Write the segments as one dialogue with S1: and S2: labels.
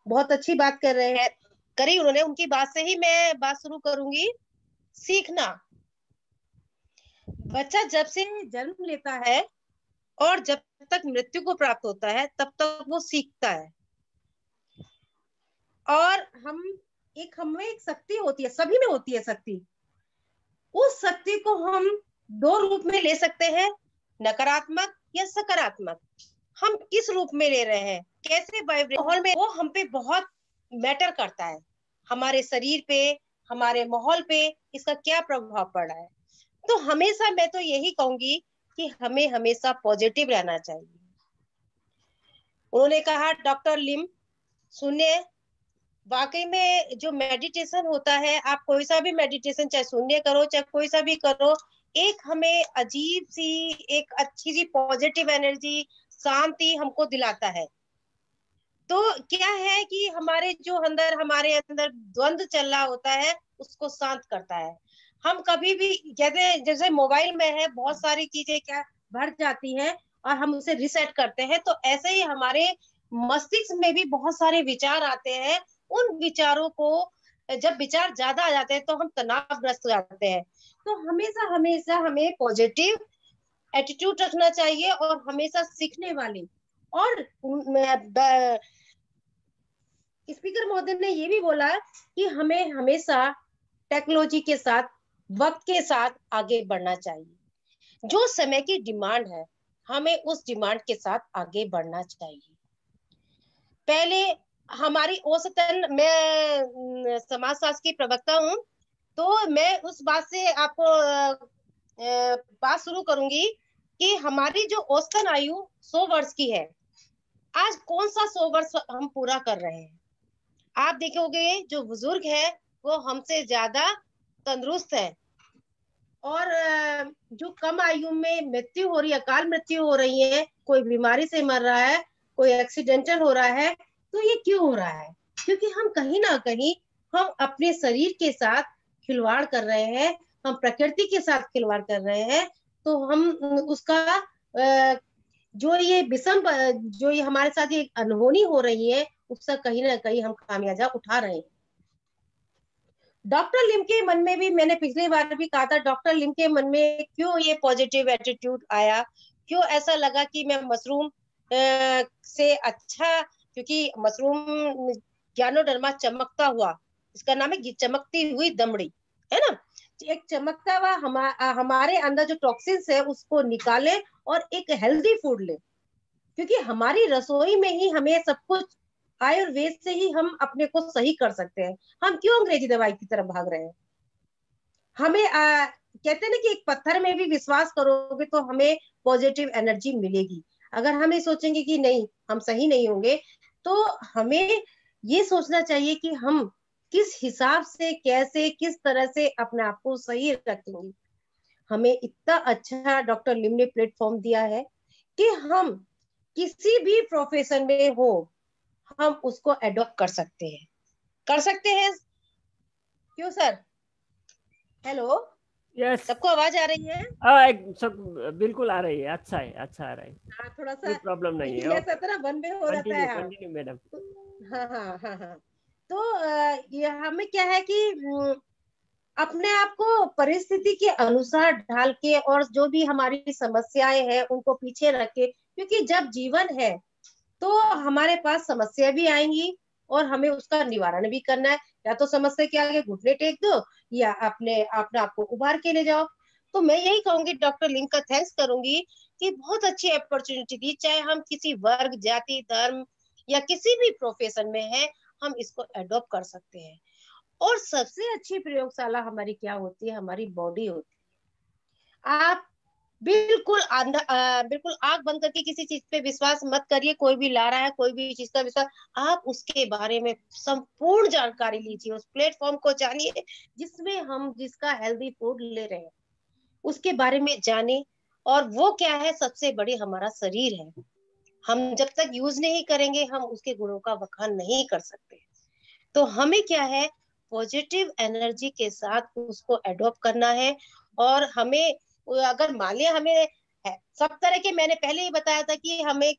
S1: बहुत अच्छी बात कर रहे हैं, करी उन्होंने, उनकी बात से ही मैं बात शुरू करूंगी। सीखना। बच्चा जब से जन्म लेता है और जब तक मृत्यु को प्राप्त होता है तब तक वो सीखता है। और हमें एक शक्ति होती है, सभी में होती है शक्ति। उस शक्ति को हम दो रूप में ले सकते हैं, नकारात्मक या सकारात्मक। हम किस रूप में ले रहे हैं, कैसे वाइब्रेट माहौल में, वो हम पे बहुत मैटर करता है। हमारे शरीर पे, हमारे माहौल पे इसका क्या प्रभाव पड़ रहा है। तो हमेशा मैं तो यही कहूंगी कि हमें हमेशा पॉजिटिव रहना चाहिए। उन्होंने कहा डॉक्टर लिम, सुनिए, वाकई में जो मेडिटेशन होता है, आप कोई सा भी मेडिटेशन चाहे शून्य करो चाहे कोई सा भी करो, एक हमें अजीब सी, एक अच्छी सी पॉजिटिव एनर्जी, शांति हमको दिलाता है। तो क्या है कि हमारे अंदर द्वंद चल रहा होता है, उसको शांत करता है। हम कभी भी कहते हैं, जैसे मोबाइल में है बहुत सारी चीजें क्या भर जाती हैं और हम उसे रिसेट करते हैं, तो ऐसे ही हमारे मस्तिष्क में भी बहुत सारे विचार आते हैं। उन विचारों को, जब विचार ज्यादा आ जाते हैं तो हम तनावग्रस्त हो जाते हैं। तो हमेशा हमेशा हमें पॉजिटिव एटीट्यूड रखना चाहिए और हमेशा सीखने वाले। और स्पीकर महोदय ने ये भी बोला कि हमें हमेशा टेक्नोलॉजी के साथ, वक्त के साथ आगे बढ़ना चाहिए। जो समय की डिमांड है, हमें उस डिमांड के साथ आगे बढ़ना चाहिए। पहले हमारी औसतन, मैं समाजशास्त्र की प्रवक्ता हूँ, तो मैं उस बात से आपको बात शुरू करूंगी कि हमारी जो औसतन आयु 100 वर्ष की है, आज कौन सा 100 वर्ष हम पूरा कर रहे हैं। आप देखोगे जो बुजुर्ग है वो हमसे ज्यादा तंदुरुस्त है। और जो कम आयु में मृत्यु हो रही है, अकाल मृत्यु हो रही है, कोई बीमारी से मर रहा है, कोई एक्सीडेंटल हो रहा है, तो ये क्यों हो रहा है? क्योंकि हम कहीं ना कहीं हम अपने शरीर के साथ खिलवाड़ कर रहे हैं, हम प्रकृति के साथ खिलवाड़ कर रहे हैं। तो हम उसका जो ये विषम, जो ये हमारे साथ ये अनहोनी हो रही है, उसका कहीं ना कहीं हम खामियाजा उठा रहे हैं। डॉक्टर लिम के मन में भी, मैंने पिछली बार भी कहा था, डॉक्टर लिम के मन में क्यों ये पॉजिटिव एटीट्यूड आया, क्यों ऐसा लगा कि मैं मशरूम से अच्छा, क्योंकि मशरूम ज्ञानोडर्मा चमकता हुआ, इसका नाम है चमकती हुई दमड़ी, है ना। एक चमकता हुआ हमारे अंदर जो टॉक्सिन्स है उसको निकाले और एक हेल्दी फूड ले। क्योंकि हमारी रसोई में ही हमें सब कुछ, आयुर्वेद से ही हम अपने को सही कर सकते हैं। हम क्यों अंग्रेजी दवाई की तरफ भाग रहे हैं? हमें कहते हैं ना कि एक पत्थर में भी विश्वास करोगे तो हमें पॉजिटिव एनर्जी मिलेगी। अगर हम ये सोचेंगे कि नहीं, हम सही नहीं होंगे, तो हमें ये सोचना चाहिए कि हम किस हिसाब से, कैसे, किस तरह से अपने आप को सही रखेंगे। हमें इतना अच्छा डॉक्टर लिम ने प्लेटफॉर्म दिया है कि हम किसी भी प्रोफेशन में हो, हम उसको एडॉप्ट कर सकते हैं, कर सकते हैं। क्यों सर? Hello,
S2: yes.
S1: सबको आवाज आ रही है?
S2: एक सब बिल्कुल आ रही है, अच्छा है, अच्छा आ रहा है,
S1: हाँ, थोड़ा सा
S2: कोई प्रॉब्लम नहीं है।
S1: ऐसा तरह वन वे हो जाता
S2: कंटिन्यू
S1: है। हाँ,
S2: कंटिन्यू मैडम।
S1: हाँ, हाँ, हाँ, हाँ। तो ये हमें क्या है कि अपने आप को परिस्थिति के अनुसार ढाल के, और जो भी हमारी समस्याएं हैं उनको पीछे रख के, क्योंकि जब जीवन है तो हमारे पास समस्या भी आएंगी और हमें उसका निवारण भी करना है। या तो समस्या के आगे घुटने टेक दो, या अपने अपने आप को उभार के ले जाओ। तो मैं यही कहूंगी, डॉक्टर लिंग का थैंक्स करूंगी कि बहुत अच्छी अपॉर्चुनिटी दी। चाहे हम किसी वर्ग, जाति, धर्म या किसी भी प्रोफेशन में है, हम इसको एडॉप्ट कर सकते हैं। और सबसे अच्छी प्रयोगशाला हमारी क्या होती है? हमारी बॉडी होती है। आप बिल्कुल आंख बंद करके किसी चीज पे विश्वास मत करिए। कोई भी ला रहा है, कोई भी चीज का विश्वास, आप उसके बारे में संपूर्ण जानकारी लीजिए, उस प्लेटफॉर्म को जानिए जिसमें हम, जिसका हेल्दी फूड ले रहे हैं, उसके बारे में जाने। और वो क्या है? सबसे बड़ी हमारा शरीर है। हम जब तक यूज नहीं करेंगे, हम उसके गुणों का बखान नहीं कर सकते। तो हमें क्या है, पॉजिटिव एनर्जी के साथ उसको एडॉप्ट करना है। और हमें, अगर मान लिया हमें सब तरह के, मैंने पहले ही बताया था कि हमें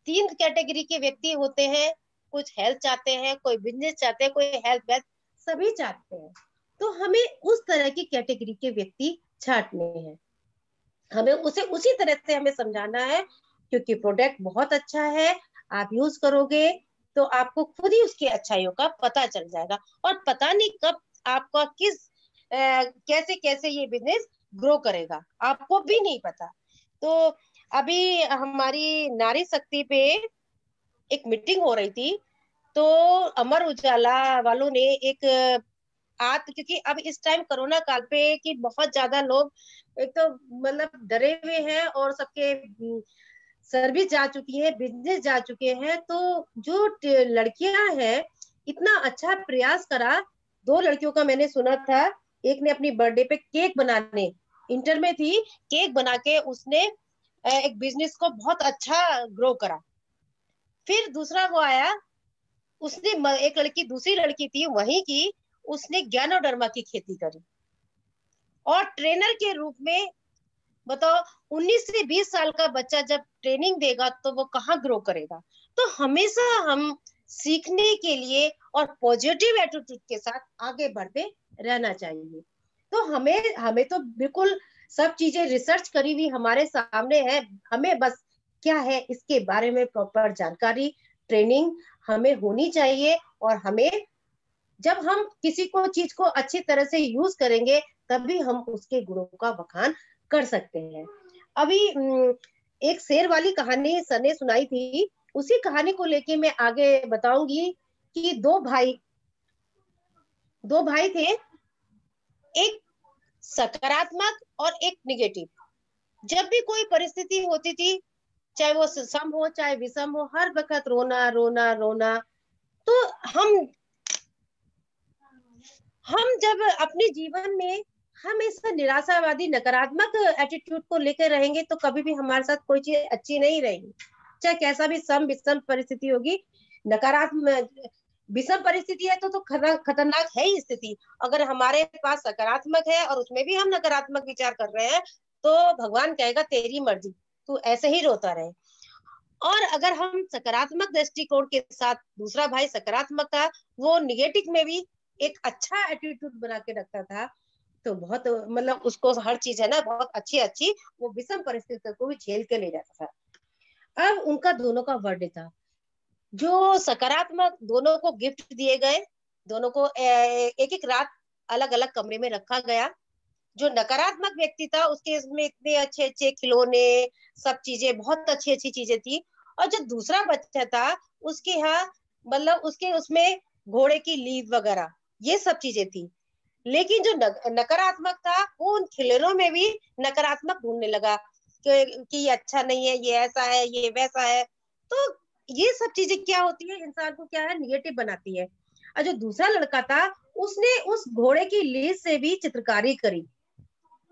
S1: 3 कैटेगरी के व्यक्ति होते हैं। कुछ हेल्थ चाहते हैं, कोई बिजनेस चाहते हैं, कोई हेल्थ वेल्थ, सभी चाहते हैं। तो हमें उस तरह की कैटेगरी के व्यक्ति छांटने हैं, हमें उसे उसी तरह से हमें समझाना है, क्योंकि प्रोडक्ट बहुत अच्छा है, आप यूज करोगे तो आपको खुद ही उसकी अच्छाइयों का पता चल जाएगा, और पता नहीं कब आपका कैसे कैसे ये बिजनेस ग्रो करेगा, आपको भी नहीं पता। तो अभी हमारी नारी शक्ति पे एक मीटिंग हो रही थी, तो अमर उजाला वालों ने एक क्योंकि अब इस टाइम कोरोना काल पे कि बहुत ज्यादा लोग एक तो मतलब डरे हुए हैं, और सबके सर्विस जा चुकी है, बिजनेस जा चुके हैं, तो जो लड़कियां हैं, इतना अच्छा प्रयास करा। दो लड़कियों का मैंने सुना था, एक ने अपनी बर्थडे पे केक बनाने, इंटर में थी, केक बना के उसने एक बिजनेस को बहुत अच्छा ग्रो करा। फिर दूसरा वो आया, उसने एक लड़की, दूसरी लड़की थी वहीं की, उसने ज्ञानोडर्मा की खेती करी, और ट्रेनर के रूप में, बताओ, 19 से 20 साल का बच्चा जब ट्रेनिंग देगा तो वो कहाँ ग्रो करेगा। तो हमेशा हम सीखने के लिए और पॉजिटिव एटीट्यूड के साथ आगे बढ़ते रहना चाहिए। तो हमें हमें तो बिल्कुल सब चीजें रिसर्च करी हुई हमारे सामने है, हमें बस क्या है इसके बारे में प्रॉपर जानकारी, ट्रेनिंग हमें होनी चाहिए, और हमें जब हम किसी को चीज को अच्छी तरह से यूज करेंगे तभी हम उसके गुणों का बखान कर सकते हैं। अभी एक शेर वाली कहानी सर ने सुनाई थी, उसी कहानी को लेके मैं आगे बताऊंगी कि दो भाई थे, एक सकारात्मक और एक निगेटिव। जब भी कोई परिस्थिति होती थी, चाहे वो सम हो चाहे विषम हो, हर वक्त रोना रोना रोना। तो हम हम जब अपने जीवन में हमेशा निराशावादी नकारात्मक एटीट्यूड को लेकर रहेंगे तो कभी भी हमारे साथ कोई चीज अच्छी नहीं रहेगी, चाहे कैसा भी सम विषम परिस्थिति होगी। नकारात्मक विषम परिस्थिति है तो खतरनाक है ही स्थिति। अगर हमारे पास सकारात्मक है और उसमें भी हम नकारात्मक विचार कर रहे हैं, तो भगवान कहेगा तेरी मर्जी, तू ऐसे ही रोता रहे। और अगर हम सकारात्मक दृष्टिकोण के साथ, दूसरा भाई सकारात्मक था, वो निगेटिव में भी एक अच्छा एटीट्यूड बना के रखता था, तो बहुत मतलब उसको हर चीज है ना बहुत अच्छी अच्छी, वो विषम परिस्थितियों को भी झेल के ले जाता था। अब उनका दोनों का बर्थडे था, जो सकारात्मक दोनों को गिफ्ट दिए गए, दोनों को एक एक रात अलग अलग कमरे में रखा गया। जो नकारात्मक व्यक्ति था उसके इसमें इतने अच्छे अच्छे खिलौने, सब चीजें बहुत अच्छी अच्छी चीजें थी, और जो दूसरा बच्चा था उसके यहाँ मतलब उसके उसमें घोड़े की लीव वगैरह ये सब चीजें थी। लेकिन जो नकारात्मक था वो उन खिलौनों में भी नकारात्मक ढूंढने लगा कि ये अच्छा नहीं है, ये ऐसा है, ये वैसा है। तो ये सब चीजें क्या होती है, इंसान को क्या है निगेटिव बनाती है। और जो दूसरा लड़का था उसने उस घोड़े की लीज से भी चित्रकारी करी,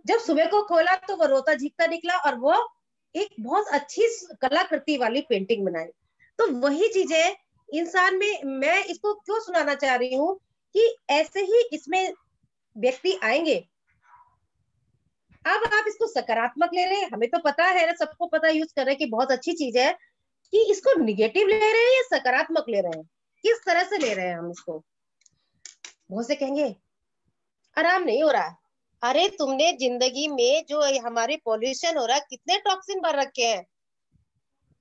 S1: जब सुबह को खोला तो वो रोता झीकता निकला, और वो एक बहुत अच्छी कलाकृति वाली पेंटिंग बनाई। तो वही चीजें इंसान में, मैं इसको क्यों सुनाना चाह रही हूँ कि ऐसे ही इसमें व्यक्ति आएंगे। अब आप इसको सकारात्मक ले रहे हैं, हमें तो पता है ना, सबको पता यूज कर रहे हैं कि बहुत अच्छी चीज है, कि इसको निगेटिव ले रहे हैं या सकारात्मक ले रहे हैं, किस तरह से ले रहे हैं हम इसको। बहुत से कहेंगे आराम नहीं हो रहा है। अरे तुमने जिंदगी में जो हमारे पॉल्यूशन हो रहा है, कितने टॉक्सिन भर रखे हैं,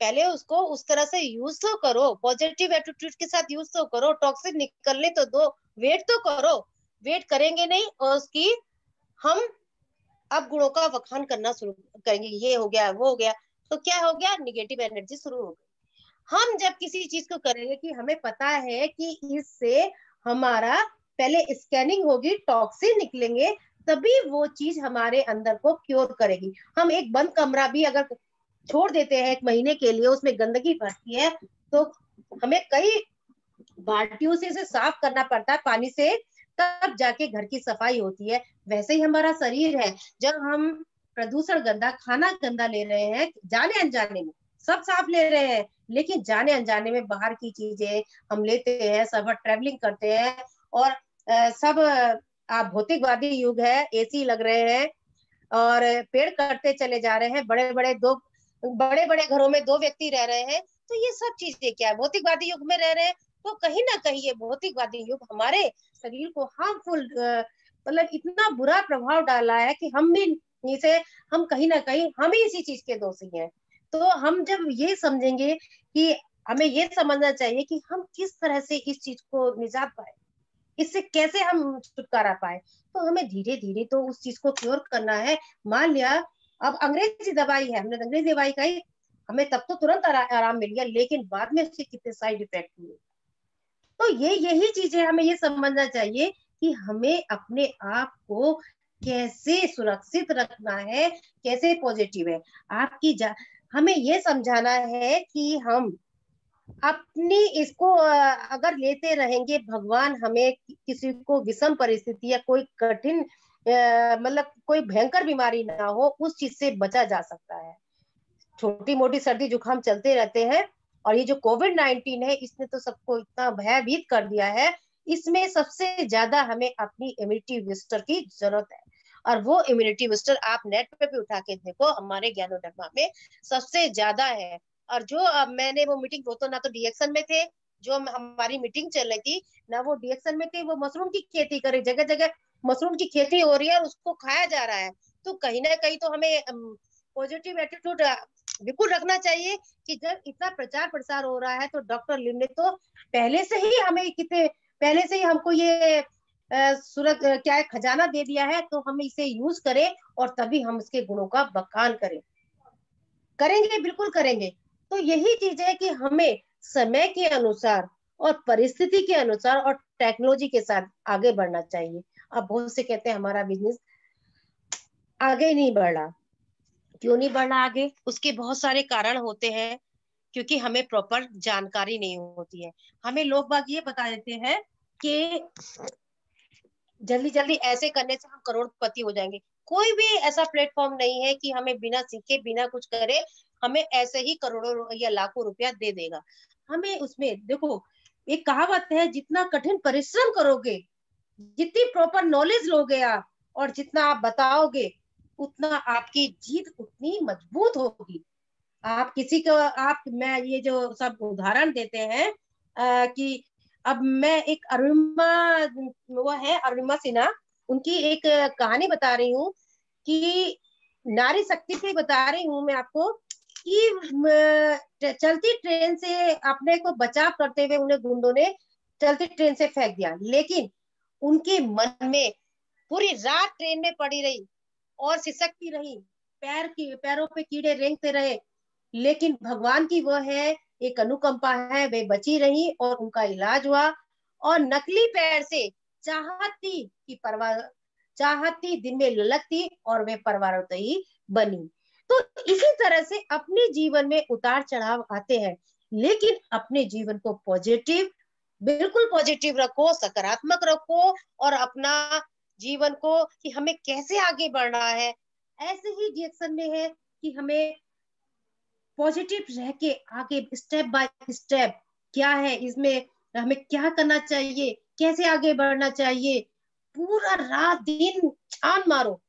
S1: पहले उसको उस तरह से यूज तो करो, पॉजिटिव एटीट्यूड के साथ यूज तो करो, टॉक्सिन निकलने तो दो, वेट तो करो। वेट करेंगे नहीं और उसकी हम अब गुणों का वखान करना शुरू करेंगे, ये हो गया वो हो गया, तो क्या हो गया, निगेटिव एनर्जी शुरू हो गई। हम जब किसी चीज को करेंगे कि हमें पता है कि इससे हमारा पहले स्कैनिंग होगी, टॉक्सिन निकलेंगे, तभी वो चीज हमारे अंदर को क्योर करेगी। हम एक बंद कमरा भी अगर छोड़ देते हैं 1 महीने के लिए, उसमें गंदगी फंसती है, तो हमें कई बाल्टियों से इसे साफ करना पड़ता है पानी से, तब जाके घर की सफाई होती है। वैसे ही हमारा शरीर है, जब हम प्रदूषण गंदा, खाना गंदा ले रहे हैं जाने अनजाने में, सब साफ ले रहे हैं, लेकिन जाने अनजाने में बाहर की चीजें हम लेते हैं, सब ट्रेवलिंग करते हैं, और सब आप भौतिकवादी युग है, एसी लग रहे हैं और पेड़ कटते चले जा रहे हैं, बड़े बड़े घरों में 2 व्यक्ति रह रहे हैं, तो ये सब चीजें क्या है, भौतिकवादी युग में रह रहे हैं। तो कहीं ना कहीं ये भौतिकवादी युग हमारे शरीर को हार्मफुल, मतलब इतना बुरा प्रभाव डाला है कि हम भी इसे, हम कहीं ना कहीं हम ही इसी चीज के दोषी हैं। तो हम जब ये समझेंगे कि हमें ये समझना चाहिए कि हम किस तरह से इस चीज को निजात पाए, इससे कैसे हम छुटकारा पाए, तो हमें धीरे धीरे तो उस चीज को क्योर करना है। मान लिया अब अंग्रेजी दवाई है, हमने अंग्रेजी दवाई खाई, हमें तब तो तुरंत आराम मिल गया, लेकिन बाद में उसके कितने साइड इफेक्ट हुए। तो ये यही चीजें हमें ये समझना चाहिए कि हमें अपने आप को कैसे सुरक्षित रखना है, कैसे पॉजिटिव है आपकी हमें ये समझाना है कि हम अपनी इसको अगर लेते रहेंगे, भगवान हमें किसी को विषम परिस्थिति या कोई कठिन मतलब कोई भयंकर बीमारी ना हो, उस चीज से बचा जा सकता है। छोटी मोटी सर्दी जुकाम चलते रहते हैं, और ये जो कोविड-19 है इसने तो सबको इतना भयभीत कर दिया है। इसमें सबसे ज्यादा हमें अपनी इम्यूनिटी बूस्टर की जरूरत है, और वो इम्यूनिटी बूस्टर आप नेट पे भी उठा के देखो, हमारे ज्ञानोधर्मा में सबसे ज्यादा है। और जो मैंने वो मीटिंग, वो तो ना तो डीएक्शन में थे, जो हमारी मीटिंग चल रही थी ना वो डीएक्शन में थे, वो मशरूम की खेती करे, जगह जगह मशरूम की खेती हो रही है और उसको खाया जा रहा है। तो कहीं ना कहीं तो हमें पॉजिटिव एटीट्यूड बिल्कुल रखना चाहिए कि जब इतना प्रचार प्रसार हो रहा है तो डॉक्टर लिम ने तो पहले से ही हमें कितने पहले से ही हमको ये क्या है, खजाना दे दिया है, तो हम इसे यूज करें और तभी हम इसके गुणों का बखान करेंगे, बिल्कुल करेंगे। तो यही चीज है कि हमें समय के अनुसार और परिस्थिति के अनुसार और टेक्नोलॉजी के साथ आगे बढ़ना चाहिए। अब बहुत से कहते हैं हमारा बिजनेस आगे नहीं बढ़ रहा, क्यों नहीं बढ़ रहा आगे? उसके बहुत सारे कारण होते हैं, क्योंकि हमें प्रॉपर जानकारी नहीं होती है। हमें लोग बाग ये बता देते हैं कि जल्दी जल्दी ऐसे करने से हम करोड़पति हो जाएंगे। कोई भी ऐसा प्लेटफॉर्म नहीं है कि हमें बिना सीखे बिना कुछ करे हमें ऐसे ही करोड़ों या लाखों रुपया दे देगा। हमें उसमें देखो, एक कहावत है, जितना कठिन परिश्रम करोगे, जितनी प्रॉपर नॉलेज लोगे आप, और जितना आप बताओगे, उतना आपकी जीत उतनी मजबूत होगी। आप किसी को आप मैं ये जो सब उदाहरण देते हैं कि अब मैं एक अरुणिमा, वो है अरुणिमा सिन्हा, उनकी एक कहानी बता रही हूँ कि नारी शक्ति पे बता रही हूँ मैं आपको कि चलती ट्रेन से अपने को बचाव करते हुए उन्हें गुंडों ने चलती ट्रेन से फेंक दिया, लेकिन उनके मन में पूरी रात ट्रेन में पड़ी रही और सिसकती रही, पैरों पे कीड़े रेंगते रहे, लेकिन भगवान की वो है एक अनुकंपा है, वे बची रही और उनका इलाज हुआ। और नकली पैर से चाहती की परवाह, चाहती दिन में ललकती और वे परवारतई बनी। तो इसी तरह से अपने जीवन में उतार चढ़ाव आते हैं, लेकिन अपने जीवन को पॉजिटिव, बिल्कुल पॉजिटिव रखो, सकारात्मक रखो, और अपना जीवन को कि हमें कैसे आगे बढ़ना है, ऐसे ही डायरेक्शन में है कि हमें पॉजिटिव रह के आगे स्टेप बाय स्टेप क्या है इसमें, हमें क्या करना चाहिए, कैसे आगे बढ़ना चाहिए, पूरा रात दिन छान मारो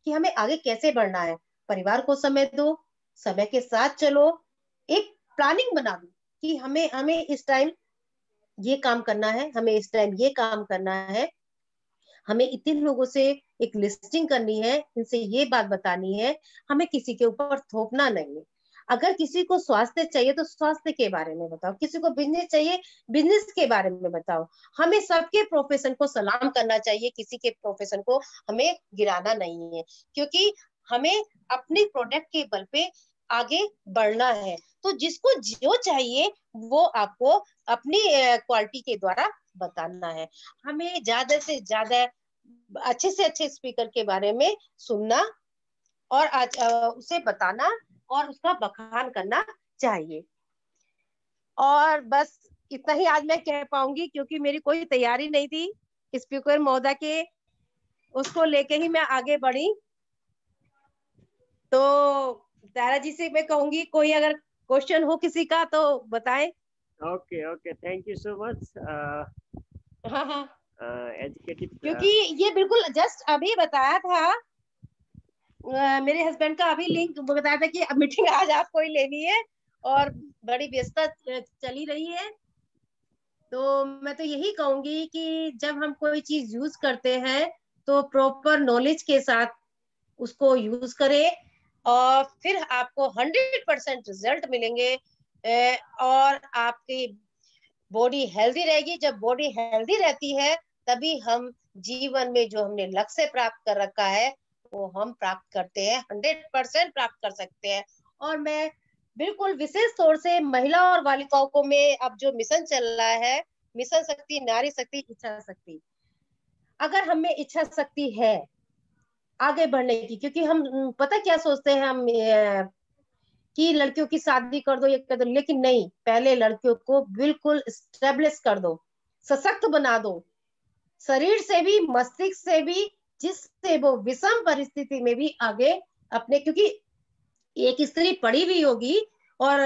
S1: कि हमें आगे कैसे बढ़ना है। परिवार को समय दो, समय के साथ चलो, एक प्लानिंग बना दो कि हमें हमें इस टाइम ये काम करना है, हमें इस टाइम ये काम करना है, हमें इतने लोगों से एक लिस्टिंग करनी है, इनसे ये बात बतानी है, हमें किसी के ऊपर थोपना नहीं है। अगर किसी को स्वास्थ्य चाहिए तो स्वास्थ्य के बारे में बताओ, किसी को बिजनेस चाहिए बिजनेस के बारे में बताओ। हमें सबके प्रोफेशन को सलाम करना चाहिए, किसी के प्रोफेशन को हमें गिराना नहीं है, क्योंकि हमें अपने प्रोडक्ट के बल पे आगे बढ़ना है। तो जिसको जो चाहिए वो आपको अपनी क्वालिटी के द्वारा बताना है। हमें ज्यादा से ज्यादा अच्छे से अच्छे स्पीकर के बारे में सुनना और उसे बताना और उसका बखान करना चाहिए। और बस इतना ही आज मैं कह पाऊंगी, क्योंकि मेरी कोई तैयारी नहीं थी स्पीकर महोदय के, उसको लेके ही मैं आगे बढ़ी। तो तारा जी से मैं कहूंगी कोई अगर क्वेश्चन हो किसी का तो बताएं।
S2: Okay okay, thank you so much.
S1: हाँ हाँ,
S2: एजुकेटिव।
S1: क्योंकि ये बिल्कुल जस्ट अभी बताया था, मेरे हस्बैंड का अभी लिंक बताया था कि अब मीटिंग आज आपको ही लेनी है, और बड़ी व्यस्तता चली रही है। तो मैं तो यही कहूंगी कि जब हम कोई चीज यूज करते हैं तो प्रॉपर नॉलेज के साथ उसको यूज करें, और फिर आपको 100% रिजल्ट मिलेंगे। और आपकी बॉडी हेल्दी रहेगी। जब बॉडी हेल्दी रहती है तभी हम जीवन में जो हमने लक्ष्य प्राप्त कर रखा है वो हम प्राप्त करते हैं, 100% प्राप्त कर सकते हैं। और मैं बिल्कुल विशेष तौर से महिला और बालिकाओं को, में अब जो मिशन चल रहा है, मिशन शक्ति, नारी शक्ति, इच्छा शक्ति, अगर हमें इच्छा शक्ति है आगे बढ़ने की, क्योंकि हम पता क्या सोचते हैं हम, कि लड़कियों की शादी कर दो, ये कर दो, लेकिन नहीं, पहले लड़कियों को बिल्कुल स्टेब्लिश कर दो, सशक्त बना दो, शरीर से भी मस्तिष्क से भी, जिससे वो विषम परिस्थिति में भी आगे अपने, क्योंकि एक स्त्री पढ़ी हुई होगी और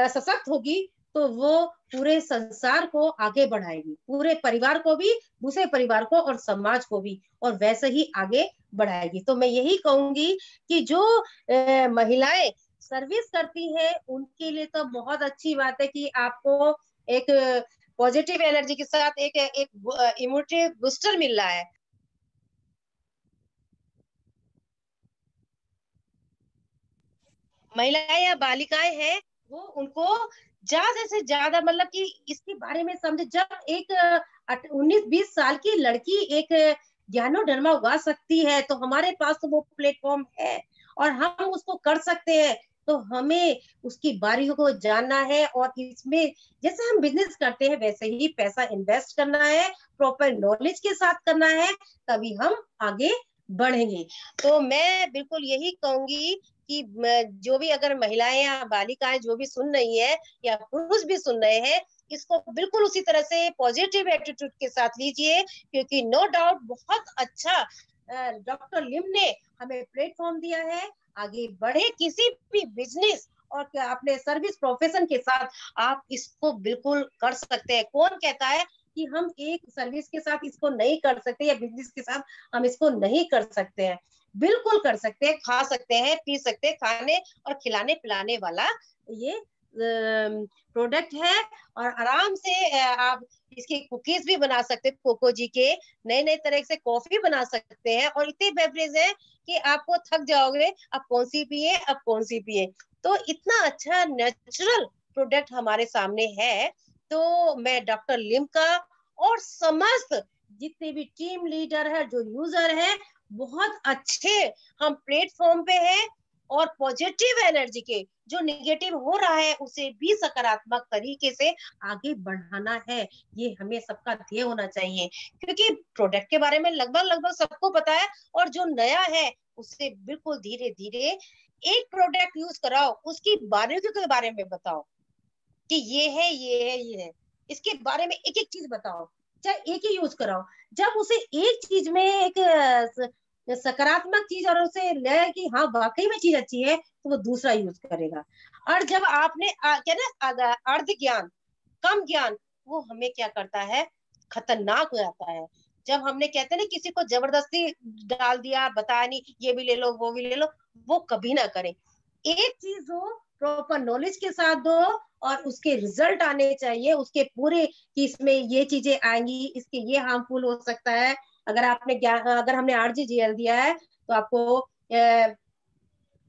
S1: सशक्त होगी तो वो पूरे संसार को आगे बढ़ाएगी, पूरे परिवार को भी, दूसरे परिवार को और समाज को भी, और वैसे ही आगे बढ़ाएगी। तो मैं यही कहूंगी कि जो महिलाएं सर्विस करती हैं उनके लिए तो बहुत अच्छी बात है कि आपको एक पॉजिटिव एनर्जी के साथ एक इम्यूनिटी बूस्टर मिल रहा है। महिलाएं या बालिकाएं हैं, वो उनको ज्यादा से ज्यादा, मतलब कि इसके बारे में समझे। जब एक 19-20 साल की लड़की एक ज्ञानो धर्मा उगा सकती है तो हमारे पास तो वो प्लेटफॉर्म है और हम उसको कर सकते हैं। तो हमें उसकी बारीकियों को जानना है, और इसमें जैसे हम बिजनेस करते हैं वैसे ही पैसा इन्वेस्ट करना है, प्रॉपर नॉलेज के साथ करना है, तभी हम आगे बढ़ेंगे। तो मैं बिल्कुल यही कहूंगी कि जो भी अगर महिलाएं या बालिकाएं जो भी सुन रही है या पुरुष भी सुन रहे हैं, इसको बिल्कुल उसी तरह से पॉजिटिव एटीट्यूड के साथ लीजिए, क्योंकि नो डाउट बहुत अच्छा डॉक्टर लिम ने हमें प्लेटफॉर्म दिया है। आगे बढ़े किसी भी बिजनेस और अपने सर्विस प्रोफेशन के साथ, आप इसको बिल्कुल कर सकते हैं। कौन कहता है कि हम एक सर्विस के साथ इसको नहीं कर सकते या बिजनेस के साथ हम इसको नहीं कर सकते हैं? बिल्कुल कर सकते हैं, खा सकते हैं, पी सकते हैं, खाने और खिलाने पिलाने वाला ये प्रोडक्ट है। और आराम से आप इसकी कुकीज भी बना सकते हैं, कोको जी के नए नए तरह से कॉफी बना सकते हैं, और इतने बेवरेज है कि आपको थक जाओगे, अब कौन सी पिए, अब कौन सी पिए। तो इतना अच्छा नेचुरल प्रोडक्ट हमारे सामने है। तो मैं डॉक्टर लिम का और समस्त जितने भी टीम लीडर है, जो यूजर है, बहुत अच्छे हम प्लेटफॉर्म पे हैं, और पॉजिटिव एनर्जी के जो निगेटिव हो रहा है उसे भी सकारात्मक तरीके से आगे बढ़ाना है। ये हमें सबका ध्येय होना चाहिए, क्योंकि प्रोडक्ट के बारे में लगभग लगभग सबको पता है, और जो नया है उसे बिल्कुल धीरे धीरे एक प्रोडक्ट यूज कराओ, उसकी बारीकियों के बारे में बताओ कि ये है, ये है, ये है, इसके बारे में एक एक चीज बताओ, चाहे एक ही यूज कराओ। जब उसे एक चीज में एक सकारात्मक चीज और उसे लगे कि हाँ वाकई में चीज अच्छी है, तो वो दूसरा यूज करेगा। और जब आपने क्या ना अर्ध ज्ञान, कम ज्ञान, वो हमें क्या करता है, खतरनाक हो जाता है। जब हमने कहते हैं ना किसी को जबरदस्ती डाल दिया, बताया नहीं ये भी ले लो वो भी ले लो, वो कभी ना करें। एक चीज दो, प्रॉपर नॉलेज के साथ दो, और उसके रिजल्ट आने चाहिए, उसके पूरे कि इसमें ये चीजें आएंगी, इसके ये हार्मफुल हो सकता है। अगर आपने अगर हमने आरजीजीएल दिया है तो आपको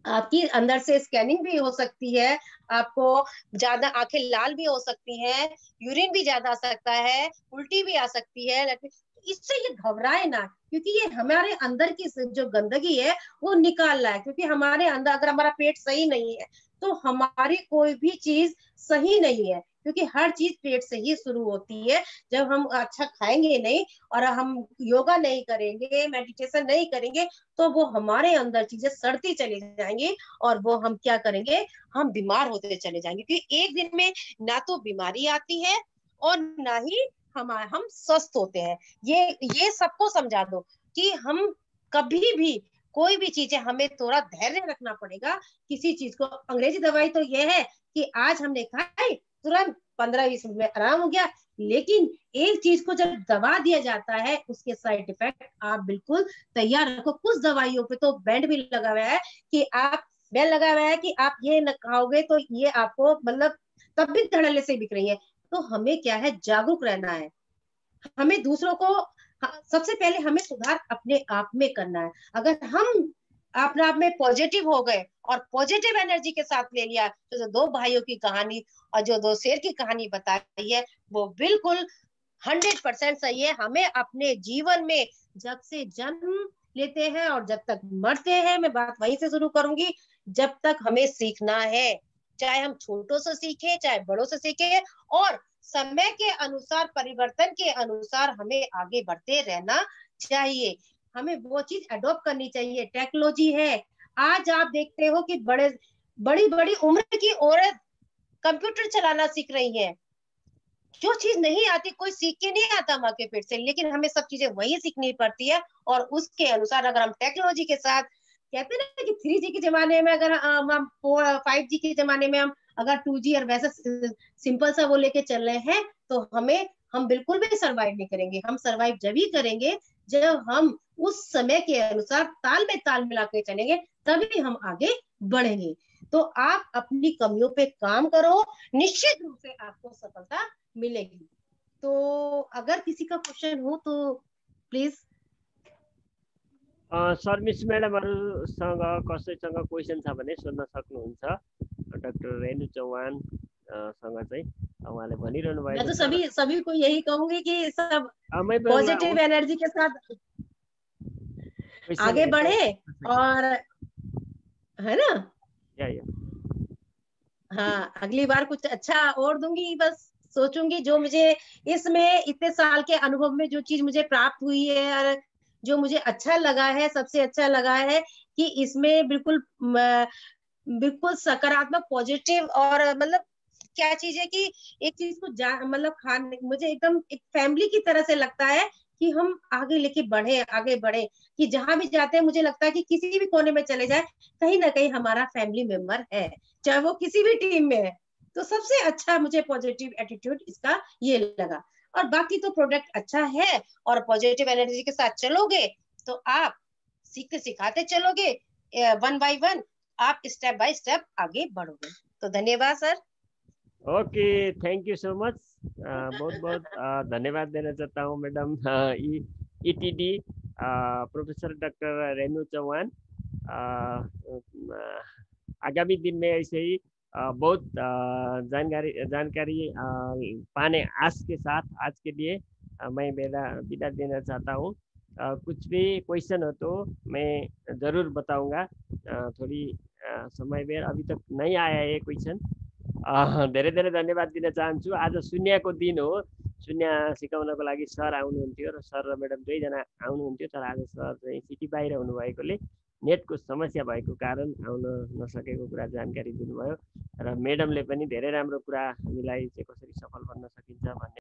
S1: आपकी अंदर से स्कैनिंग भी हो सकती है, आपको ज्यादा आंखें लाल भी हो सकती हैं, यूरिन भी ज्यादा आ सकता है, उल्टी भी आ सकती है। इससे ये घबराए ना, क्योंकि ये हमारे अंदर की जो गंदगी है वो निकाल रहा है। क्योंकि हमारे अंदर अगर हमारा पेट सही नहीं है तो हमारी कोई भी चीज सही नहीं है, क्योंकि हर चीज पेट से ही शुरू होती है। जब हम अच्छा खाएंगे नहीं और हम योगा नहीं करेंगे, मेडिटेशन नहीं करेंगे, तो वो हमारे अंदर चीजें सड़ती चली जाएंगी, और वो हम क्या करेंगे, हम बीमार होते चले जाएंगे। क्योंकि एक दिन में ना तो बीमारी आती है और ना ही हम स्वस्थ होते हैं। ये सबको समझा दो कि हम कभी भी कोई भी चीज है, हमें थोड़ा धैर्य रखना पड़ेगा। किसी चीज को, अंग्रेजी दवाई तो ये है कि आज हमने खाई, तुरंत 15-20 मिनट में आराम हो गया, लेकिन एक चीज को जब दबा दिया जाता है उसके साइड इफेक्ट आप बिल्कुल तैयार रखो। कुछ दवाइयों पे तो बैंड भी लगा हुआ है कि आप, बैंड लगा हुआ है कि आप ये न खाओगे तो ये आपको, मतलब तब भी धड़ल्ले से बिक रही है। तो हमें क्या है, जागरूक रहना है। हमें दूसरों को, सबसे पहले हमें सुधार अपने आप में करना है। अगर हम अपने आप में पॉजिटिव हो गए और पॉजिटिव एनर्जी के साथ ले लिया, तो जो दो भाइयों की कहानी और जो दो शेर की कहानी बताई है, वो बिल्कुल 100% सही है। हमें अपने जीवन में जब से जन्म लेते हैं और जब तक मरते हैं, मैं बात वहीं से शुरू करूंगी, जब तक हमें सीखना है, चाहे हम छोटों से सीखे चाहे बड़ों से सीखे, और समय के अनुसार, परिवर्तन के अनुसार हमें आगे बढ़ते रहना चाहिए। हमें वो चीज अडॉप्ट करनी चाहिए। टेक्नोलॉजी है, आज आप देखते हो कि बड़ी बड़ी उम्र की औरत कंप्यूटर चलाना सीख रही है। जो चीज नहीं आती, कोई सीख के नहीं आता माँ के पेट से, लेकिन हमें सब चीजें वही सीखनी पड़ती है। और उसके अनुसार अगर हम टेक्नोलॉजी के साथ, कहते हैं ना कि 3G के जमाने में अगर हम 5G के जमाने में हम अगर 2G और वैसा सिंपल सा वो लेके चल रहे हैं, तो हम बिल्कुल भी सरवाइव नहीं करेंगे। हम सरवाइव जब ही करेंगे जब हम उस समय के अनुसार ताल में ताल मिला के चलेंगे, तभी हम आगे बढ़ेंगे। तो आप अपनी कमियों पे काम करो, निश्चित रूप से आपको सफलता मिलेगी। तो अगर किसी का क्वेश्चन हो तो प्लिज।
S2: सर मिस म्याडमहरूसँग कसैसँग क्वेसन छ भने सोध्न सक्नुहुन्छ। डाक्टर रेणु चौहान सँग चाहिँ उहाँले भनिरहनु
S1: मैं
S2: भएको
S1: तो
S2: छ।
S1: सभी सभी को यही कहूंगी कि सब
S2: मै
S1: पॉजिटिव एनर्जी के साथ आगे बढ़े, और है ना।
S2: या
S1: हाँ, अगली बार कुछ अच्छा और दूंगी, बस सोचूंगी जो मुझे इसमें इतने साल के अनुभव में जो चीज मुझे प्राप्त हुई है, और जो मुझे अच्छा लगा है, सबसे अच्छा लगा है कि इसमें बिल्कुल सकारात्मक पॉजिटिव, और मतलब क्या चीज है कि एक चीज को मतलब खान मुझे एकदम एक फैमिली की तरह से लगता है कि हम आगे लेके बढ़े, आगे बढ़े, कि जहां भी जाते हैं मुझे लगता है कि किसी भी कोने में चले जाए, कहीं ना कहीं हमारा फैमिली मेंबर है, चाहे वो किसी भी टीम में है। तो सबसे अच्छा मुझे पॉजिटिव एटीट्यूड इसका ये लगा। और बाकी तो प्रोडक्ट अच्छा है, और पॉजिटिव एनर्जी के साथ चलोगे तो आप सीखते सिखाते चलोगे, वन बाय वन आप स्टेप बाय स्टेप आगे बढ़ोगे। तो धन्यवाद sir.
S2: Okay, thank you so much. बहुत बहुत धन्यवाद देना चाहता हूँ madam ETD professor doctor Renu Chauhan. आगामी दिन में ऐसे ही बहुत जानकारी पाने आस के साथ आज के लिए मैं विदा देना चाहता हूँ। कुछ भी क्वेश्चन हो तो मैं ज़रूर बताऊंगा। थोड़ी समय में अभी तक नहीं आया है क्वेश्चन। धेरै धेरै धन्यवाद दिन चाहन्छु। आज शून्यको दिन हो। शून्य सिकाउनको लागि सर आउनुहुन्थ्यो र सर र म्याडम दुवैजना आउनुहुन्थ्यो, तर आज सर चाहिँ सिटी बाहिर हुनुभएकोले नेटको समस्या भएको कारण आउन नसकेको कुरा जानकारी दिनुभयो। र म्याडमले पनि धेरै राम्रो कुरा हामीलाई चाहिँ कसरी सफल बन्न सकिन्छ भन्ने